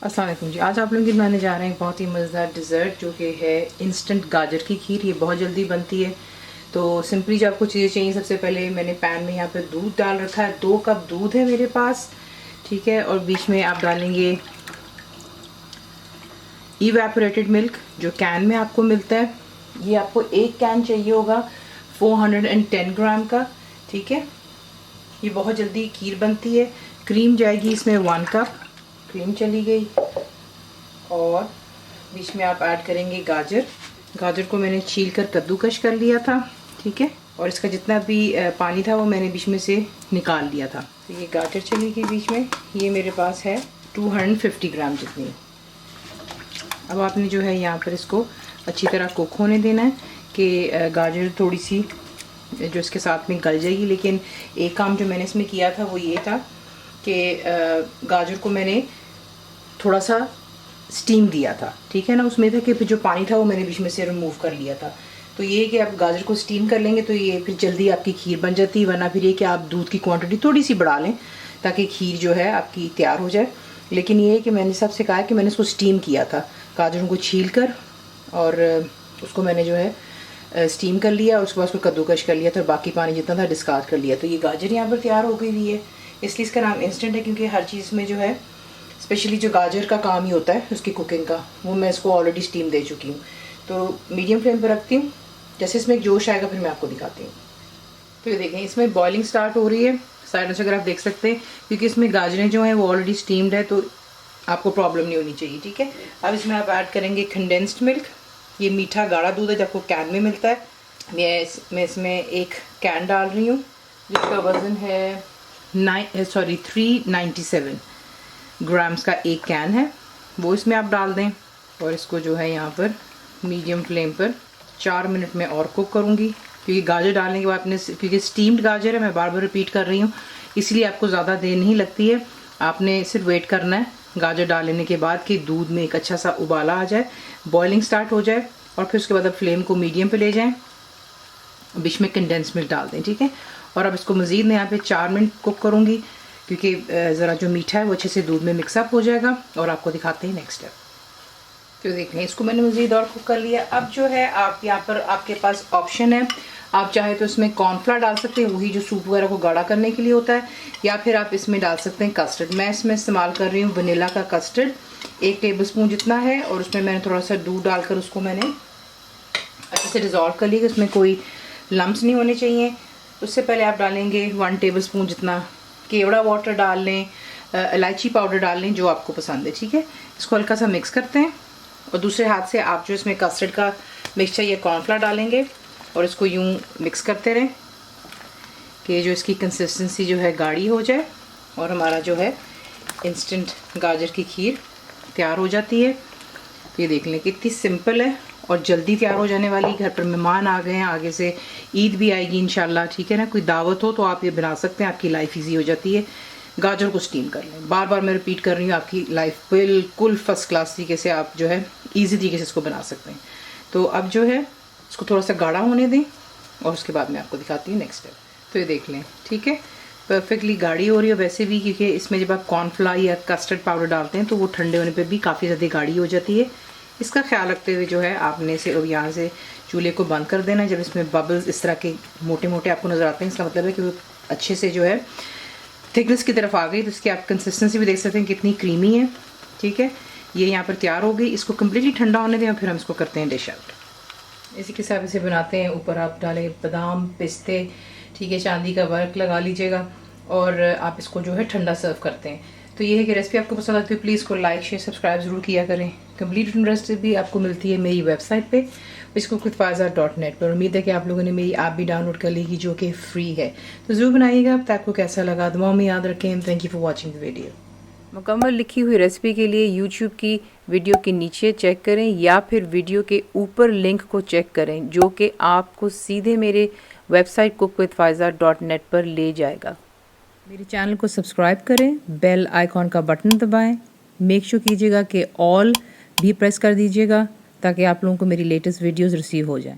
अस्सलाम वालेकुम जी। आज आप लोगों की बनाने जा रहे हैं बहुत ही मज़ेदार डिज़र्ट जो कि है इंस्टेंट गाजर की खीर। ये बहुत जल्दी बनती है। तो सिंपली जो आपको चीज़ें चाहिए, सबसे पहले मैंने पैन में यहाँ पे दूध डाल रखा है। 2 कप दूध है मेरे पास, ठीक है। और बीच में आप डालेंगे इवेपोरेटेड मिल्क जो कैन में आपको मिलता है। ये आपको एक कैन चाहिए होगा 410 ग्राम का, ठीक है। ये बहुत जल्दी खीर बनती है। क्रीम जाएगी इसमें 1 कप, क्रीम चली गई। और बीच में आप ऐड करेंगे गाजर। गाजर को मैंने छील कर कद्दूकश कर लिया था, ठीक है। और इसका जितना भी पानी था वो मैंने बीच में से निकाल लिया था। तो ये गाजर चली गई बीच में। ये मेरे पास है 250 ग्राम जितनी। अब आपने जो है यहाँ पर इसको अच्छी तरह कुक होने देना है कि गाजर थोड़ी सी जो इसके साथ में गल जाएगी। लेकिन एक काम जो मैंने इसमें किया था वो ये था कि गाजर को मैंने थोड़ा सा स्टीम दिया था, ठीक है ना। उसमें था कि फिर जो पानी था वो मैंने बीच में से रिमूव कर लिया था। तो ये कि आप गाजर को स्टीम कर लेंगे तो ये फिर जल्दी आपकी खीर बन जाती है। वरना फिर ये कि आप दूध की क्वांटिटी थोड़ी सी बढ़ा लें ताकि खीर जो है आपकी तैयार हो जाए। लेकिन ये है कि मैंने सबसे कहा कि मैंने इसको स्टीम किया था, गाजरों को छील कर, और उसको मैंने जो है स्टीम कर लिया और उसके बाद उसको कद्दूकश कर लिया था। बाकी पानी जितना था डिस्कार्ड कर लिया। तो ये गाजर यहाँ पर तैयार हो गई हुई है। इसलिए इसका नाम इंस्टेंट है, क्योंकि हर चीज़ में जो है स्पेशली जो गाजर का काम ही होता है उसकी कुकिंग का, वो मैं इसको ऑलरेडी स्टीम दे चुकी हूँ। तो मीडियम फ्लेम पर रखती हूँ। जैसे इसमें एक जोश आएगा फिर मैं आपको दिखाती हूँ। तो ये देखें इसमें बॉइलिंग स्टार्ट हो रही है। साइड से अगर आप देख सकते हैं, क्योंकि इसमें गाजरें जो हैं वो ऑलरेडी स्टीम्ड है तो आपको प्रॉब्लम नहीं होनी चाहिए, ठीक है। अब इसमें आप ऐड करेंगे कंडेंस्ड मिल्क। ये मीठा गाढ़ा दूध है जो आपको कैन में मिलता है। मैं इसमें एक कैन डाल रही हूँ जिसका वज़न है 397 ग्राम्स का एक कैन है, वो इसमें आप डाल दें। और इसको जो है यहाँ पर मीडियम फ्लेम पर 4 मिनट में और कुक करूँगी। क्योंकि गाजर डालने के बाद आपने, क्योंकि स्टीम्ड गाजर है, मैं बार बार रिपीट कर रही हूँ, इसलिए आपको ज़्यादा देर नहीं लगती है। आपने सिर्फ वेट करना है गाजर डालने के बाद कि दूध में एक अच्छा सा उबाला आ जाए, बॉइलिंग स्टार्ट हो जाए, और फिर उसके बाद आप फ्लेम को मीडियम पे ले जाएं। बीच में कंडेंस मिल्क डाल दें, ठीक है। और अब इसको मज़ीद मैं यहाँ पे 4 मिनट कुक करूँगी, क्योंकि ज़रा जो मीठा है वो अच्छे से दूध में मिक्सअप हो जाएगा। और आपको दिखाते हैं नेक्स्ट स्टेप। तो देख लें इसको मैंने मज़ीद और कुक कर लिया। अब जो है आप यहाँ पर आपके पास ऑप्शन है, आप चाहे तो इसमें कॉर्नफ्लावर डाल सकते हैं, वही जो सूप वगैरह को गाढ़ा करने के लिए होता है, या फिर आप इसमें डाल सकते हैं कस्टर्ड। मैं इसमें इस्तेमाल कर रही हूँ वनीला का कस्टर्ड, 1 टेबलस्पून जितना है। और उसमें मैंने थोड़ा सा दूध डालकर उसको मैंने अच्छे से डिज़ोल्व कर लिया, उसमें कोई लम्स नहीं होने चाहिए। उससे पहले आप डालेंगे 1 टेबलस्पून जितना केवड़ा वाटर डाल लें, इलायची पाउडर डाल लें, जो आपको पसंद है, ठीक है। इसको हल्का सा मिक्स करते हैं और दूसरे हाथ से आप जो इसमें कस्टर्ड का मिक्सचर या कॉर्नफ्लावर डालेंगे और इसको यूं मिक्स करते रहें कि जो इसकी कंसिस्टेंसी जो है गाढ़ी हो जाए और हमारा जो है इंस्टेंट गाजर की खीर तैयार हो जाती है। तो ये देख लें कितनी सिंपल है और जल्दी तैयार हो जाने वाली। घर पर मेहमान आ गए हैं, आगे से ईद भी आएगी इंशाल्लाह, ठीक है ना। कोई दावत हो तो आप ये बना सकते हैं, आपकी लाइफ ईजी हो जाती है। गाजर को स्टीम कर लें, बार बार मैं रिपीट कर रही हूँ, आपकी लाइफ बिल्कुल फर्स्ट क्लास तरीके से आप जो है ईजी तरीके से इसको बना सकते हैं। तो अब जो है इसको थोड़ा सा गाढ़ा होने दें और उसके बाद मैं आपको दिखाती हूँ नेक्स्ट स्टेप। तो ये देख लें, ठीक है, परफेक्टली गाढ़ी हो रही है। वैसे भी क्योंकि इसमें जब आप कॉर्नफ्लावर या कस्टर्ड पाउडर डालते हैं तो वो ठंडे होने पर भी काफ़ी ज़्यादा गाढ़ी हो जाती है। इसका ख्याल रखते हुए जो है आपने से यहाँ से चूल्हे को बंद कर देना है। जब इसमें बबल्स इस तरह के मोटे मोटे आपको नज़र आते हैं, इसका मतलब है कि वो अच्छे से जो है थिकनेस की तरफ आ गई। तो इसकी आप कंसिस्टेंसी भी देख सकते हैं कितनी क्रीमी है, ठीक है। ये यहाँ पर तैयार हो गई। इसको कम्प्लीटली ठंडा होने दें और फिर हम इसको करते हैं डिश आउट। इसी के साथ इसे बनाते हैं। ऊपर आप डालें बादाम, पिस्ते, ठीक है, चांदी का वर्क लगा लीजिएगा और आप इसको जो है ठंडा सर्व करते हैं। तो ये है कि रेसिपी आपको पसंद आती है प्लीज़ को लाइक शेयर सब्सक्राइब ज़रूर किया करें। कंप्लीट रेसिपी आपको मिलती है मेरी वेबसाइट पे biscookWithFaiza.net पर। उम्मीद है कि आप लोगों ने मेरी ऐप भी डाउनलोड कर ली जो कि फ्री है। तो ज़रूर बनाइएगा। अब तक आपको कैसा लगा दुआ में याद रखें। Thank you for watching the video. मुकम्मल लिखी हुई रेसिपी के लिए यूट्यूब की वीडियो के नीचे चेक करें या फिर वीडियो के ऊपर लिंक को चेक करें, जो कि आपको सीधे मेरे वेबसाइट cookWithFaiza.net पर ले जाएगा। मेरे चैनल को सब्सक्राइब करें, बेल आइकॉन का बटन दबाएं, मेक श्योर कीजिएगा कि ऑल भी प्रेस कर दीजिएगा ताकि आप लोगों को मेरी लेटेस्ट वीडियोस रिसीव हो जाएं।